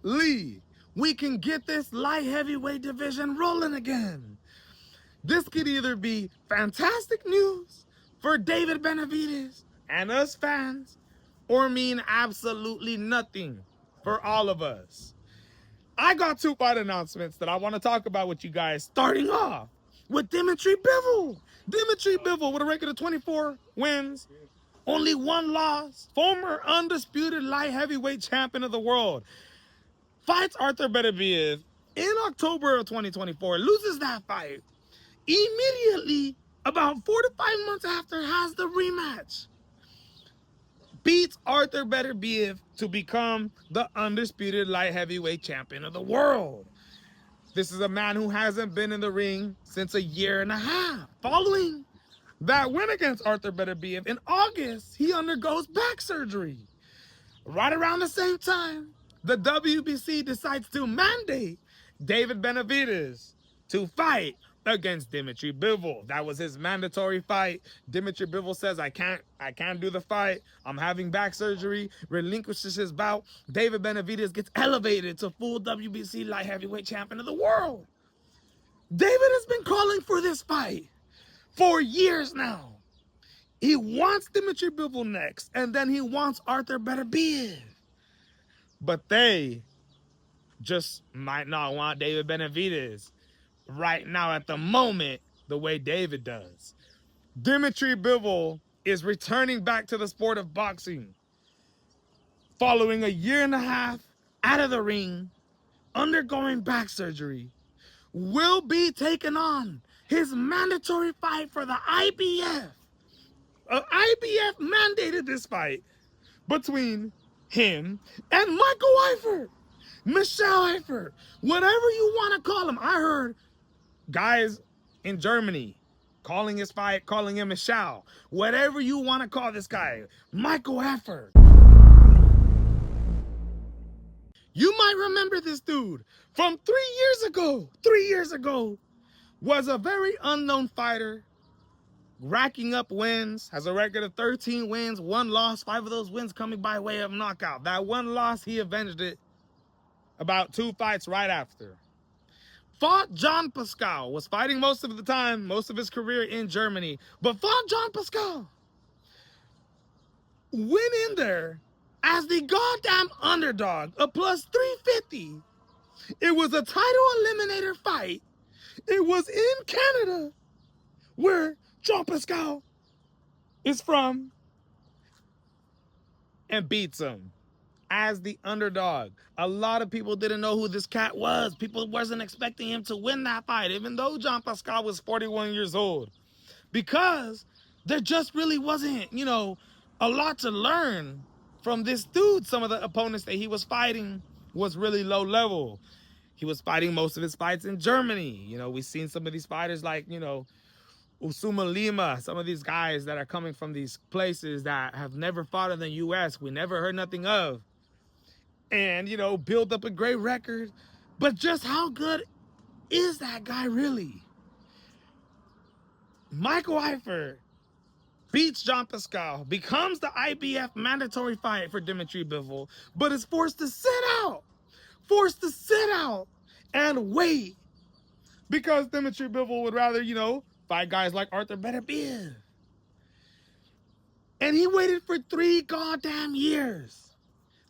we can get this light heavyweight division rolling again. This could either be fantastic news for David Benavidez and us fans, or mean absolutely nothing for all of us. I got 2 fight announcements that I want to talk about with you guys, starting off with Dmitry Bivol. Dmitry Bivol with a record of 24 wins, only 1 loss, former undisputed light heavyweight champion of the world. Fights Arthur Beterbiev in October of 2024, loses that fight. Immediately, about 4 to 5 months after, has the rematch. Beats Arthur Beterbiev to become the undisputed light heavyweight champion of the world. This is a man who hasn't been in the ring since 1.5 years. Following that win against Arthur Beterbiev in August, he undergoes back surgery. Right around the same time, the WBC decides to mandate David Benavidez to fight against Dmitry Bivol. That was his mandatory fight. Dmitry Bivol says, I can't do the fight. I'm having back surgery. Relinquishes his bout. David Benavidez gets elevated to full WBC light heavyweight champion of the world. David has been calling for this fight for years now. He wants Dmitry Bivol next, and then he wants Arthur Beterbiev. But they just might not want David Benavidez right now at the moment the way David does. Dmitry Bivol is returning back to the sport of boxing following 1.5 years out of the ring, undergoing back surgery, will be taking on his mandatory fight for the IBF. IBF mandated this fight between him and Michael Eifert, Michelle Eifert, whatever you want to call him. I heard guys in Germany calling his fight, calling him Michelle, whatever you want to call this guy, Michael Eifert. You might remember this dude from 3 years ago. 3 years ago, was a very unknown fighter, racking up wins, has a record of 13 wins, 1 loss, 5 of those wins coming by way of knockout. That 1 loss, he avenged it about 2 fights right after. Fought John Pascal, was fighting most of the time, most of his career in Germany, but fought John Pascal. Went in there as the goddamn underdog, a plus 350. It was a title eliminator fight. It was in Canada, where John Pascal is from, and beats him as the underdog. A lot of people didn't know who this cat was. People wasn't expecting him to win that fight, even though John Pascal was 41 years old. Because there just really wasn't, you know, a lot to learn from this dude. Some of the opponents that he was fighting was really low level. He was fighting most of his fights in Germany. You know, we've seen some of these fighters like, you know, Usuma Lima, some of these guys that are coming from these places that have never fought in the U.S., we never heard nothing of. And, you know, build up a great record. But just how good is that guy really? Michael Eifert beats John Pascal, becomes the IBF mandatory fight for Dmitry Bivol, but is forced to sit out. Forced to sit out and wait. Because Dmitry Bivol would rather, you know, fight guys like Arthur Beterbiev. And he waited for 3 goddamn years.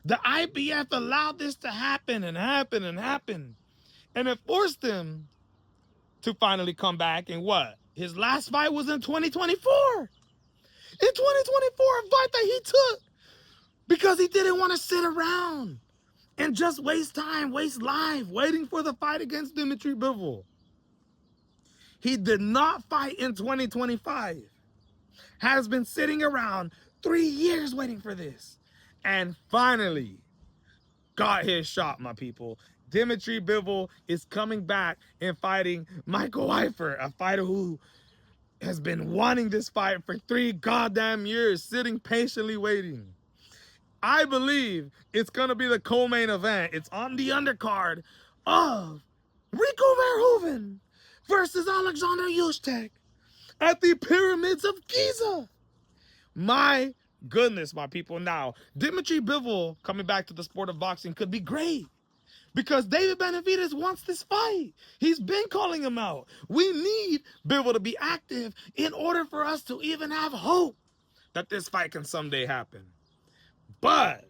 The IBF allowed this to happen and happen and happen. And it forced him to finally come back. And what? His last fight was in 2024. In 2024, a fight that he took because he didn't want to sit around and just waste time, waste life, waiting for the fight against Dmitry Bivol. He did not fight in 2025. Has been sitting around 3 years waiting for this. And finally got his shot, my people. Dmitry Bivol is coming back and fighting Michael Eifert, a fighter who has been wanting this fight for 3 goddamn years, sitting patiently waiting. I believe it's going to be the co-main event. It's on the undercard of Rico Verhoeven versus Alexander Usyk at the Pyramids of Giza. My goodness, my people. Now, Dmitry Bivol coming back to the sport of boxing could be great. Because David Benavidez wants this fight. He's been calling him out. We need Bivol to be active in order for us to even have hope that this fight can someday happen. But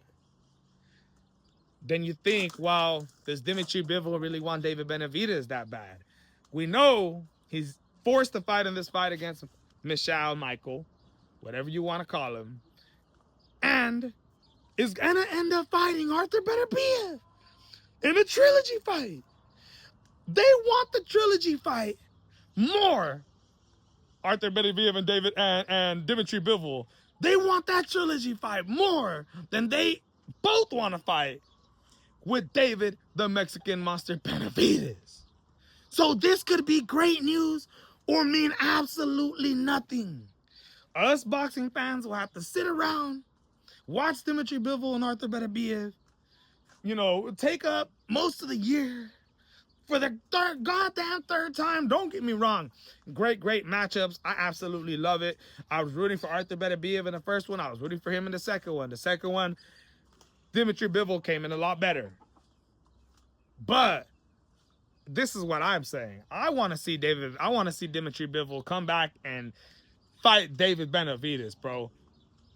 then you think, well, does Dmitry Bivol really want David Benavidez that bad? We know he's forced to fight in this fight against Michael, whatever you want to call him, and is going to end up fighting Arthur Beterbiev in a trilogy fight. They want the trilogy fight more, Arthur Beterbiev and and Dmitry Bivol. They want that trilogy fight more than they both want to fight with David the Mexican Monster Benavidez. So this could be great news or mean absolutely nothing. Us boxing fans will have to sit around, watch Dmitry Bivol and Arthur Beterbiev, take up most of the year for the goddamn third time. Don't get me wrong. Great matchups. I absolutely love it. I was rooting for Arthur Beterbiev in the first one. I was rooting for him in the second one. The second one, Dmitry Bivol came in a lot better. But this is what I'm saying. I want to see Dmitry Bivol come back and fight David Benavidez, bro.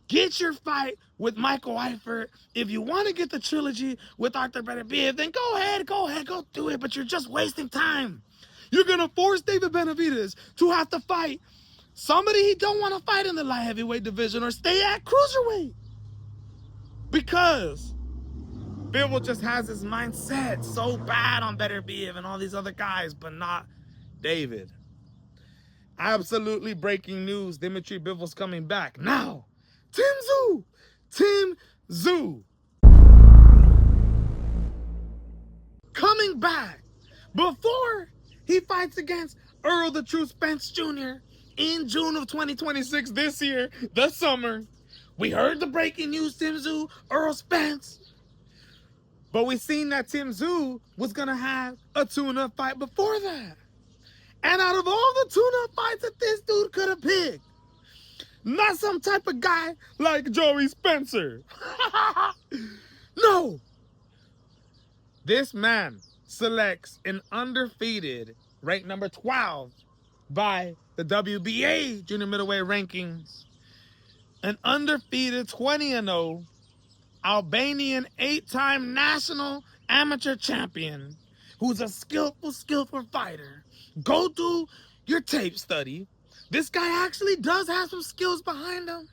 Get your fight with Michael Eifert. If you want to get the trilogy with Arthur Beterbiev, then go ahead, go do it. But you're just wasting time. You're going to force David Benavidez to have to fight somebody he don't want to fight in the light heavyweight division or stay at cruiserweight. Because Bivol just has his mind set so bad on Beterbiev and all these other guys, but not David. Absolutely breaking news. Dmitry Bivol's coming back. Now, Tszyu coming back before he fights against Earl the True Spence Jr. in June of 2026 this year, the summer. We heard the breaking news, Tszyu, Earl Spence. But we seen that Tszyu was going to have a tune-up fight before that. And out of all the tune-up fights that this dude could have picked, not some type of guy like Joey Spencer. No. This man selects an undefeated, ranked number 12 by the WBA junior middleweight rankings, an undefeated 20-0 Albanian 8-time national amateur champion who's a skillful fighter. Go do your tape study. This guy actually does have some skills behind him.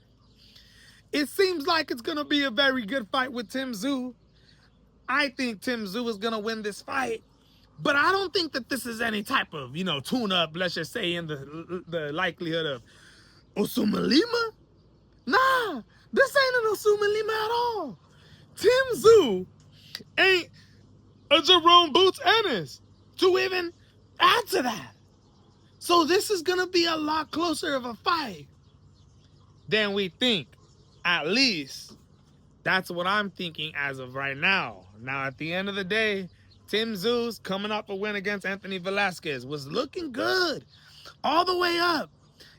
It seems like it's going to be a very good fight with Tszyu. I think Tszyu is going to win this fight. But I don't think that this is any type of, tune-up, let's just say, in the likelihood of Osumalima. Nah, this ain't an Osumalima at all. Tszyu ain't a Jerome Boots Ennis to even add to that. So this is going to be a lot closer of a fight than we think. At least, that's what I'm thinking as of right now. Now, at the end of the day, Tszyu coming off a win against Anthony Velasquez was looking good all the way up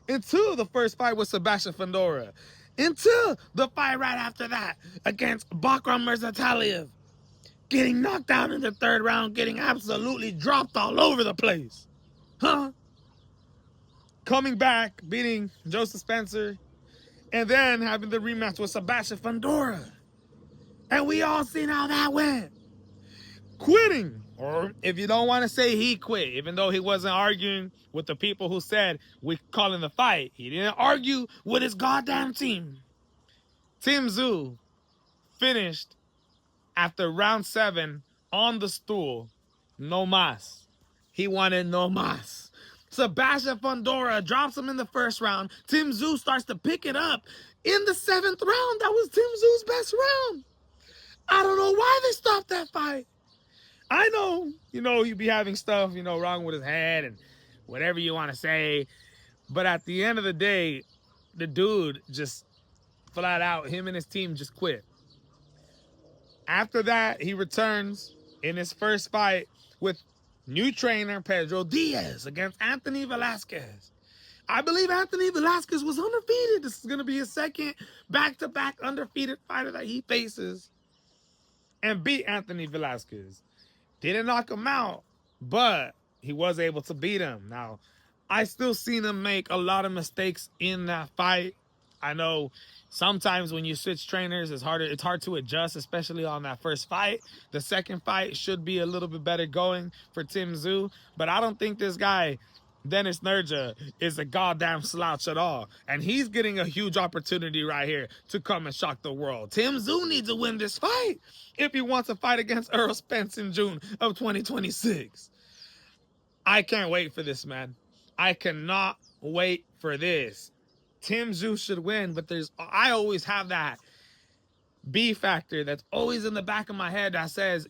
until the first fight with Sebastian Fundora. Until the fight right after that against Bakram Mirzataliev. Getting knocked out in the third round, getting absolutely dropped all over the place. Coming back, beating Joseph Spencer, and then having the rematch with Sebastian Fundora. And we all seen how that went. Quitting, or if you don't want to say he quit, even though he wasn't arguing with the people who said we calling the fight, he didn't argue with his goddamn team. Tszyu finished after round 7 on the stool. No mas. He wanted no mas. Sebastian Fundora drops him in the first round. Tszyu starts to pick it up in the 7th round. That was Tszyu's best round. I don't know why they stopped that fight. I know, he'd be having stuff, wrong with his head and whatever you want to say. But at the end of the day, the dude just flat out, him and his team just quit. After that, he returns in his first fight with new trainer Pedro Diaz against Anthony Velasquez. I believe Anthony Velasquez was undefeated. This is going to be his second back-to-back undefeated fighter that he faces. And beat Anthony Velasquez. Didn't knock him out, but he was able to beat him. Now, I still seen him make a lot of mistakes in that fight. I know sometimes when you switch trainers, it's hard to adjust, especially on that first fight. The second fight should be a little bit better going for Tszyu, but I don't think this guy, Denis Nurja, is a goddamn slouch at all. And he's getting a huge opportunity right here to come and shock the world. Tszyu needs to win this fight if he wants to fight against Errol Spence in June of 2026. I can't wait for this, man. I cannot wait for this. Tszyu should win, but I always have that B factor that's always in the back of my head that says,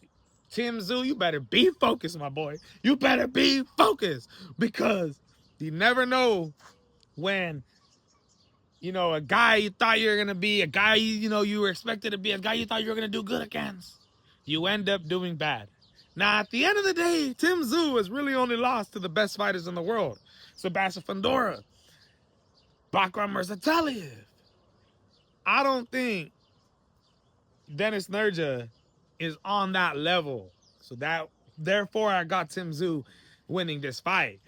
Tszyu, you better be focused, my boy. You better be focused, because you never know when, you know, a guy you thought you were going to be, a guy, you know, you were expected to be, a guy you thought you were going to do good against, you end up doing bad. Now, at the end of the day, Tszyu has really only lost to the best fighters in the world. Sebastian Fundora, Bakram Mirzataliev. I don't think Denis Nurja is on that level. So therefore I got Tszyu winning this fight.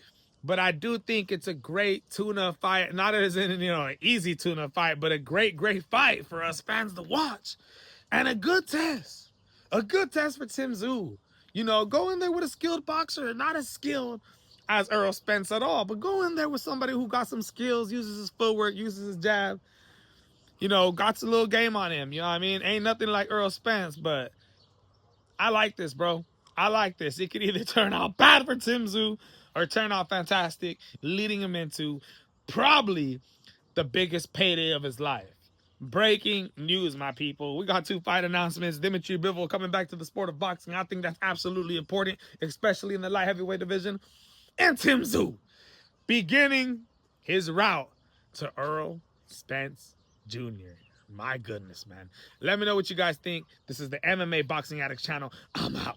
But I do think it's a great tuna fight. Not as in, you know, an easy tuna fight, but a great fight for us fans to watch. And a good test. A good test for Tszyu. You know, go in there with a skilled boxer, not as skilled as Errol Spence at all, but go in there with somebody who got some skills, uses his footwork, uses his jab, you know, got a little game on him, you know what I mean? Ain't nothing like Errol Spence, but I like this, bro. I like this. It could either turn out bad for Tszyu or turn out fantastic, leading him into probably the biggest payday of his life. Breaking news, my people. We got 2 fight announcements. Dmitry Bivol coming back to the sport of boxing. I think that's absolutely important, especially in the light heavyweight division. And Tszyu beginning his route to Errol Spence Jr. My goodness, man. Let me know what you guys think. This is the MMA Boxing Addicts channel. I'm out.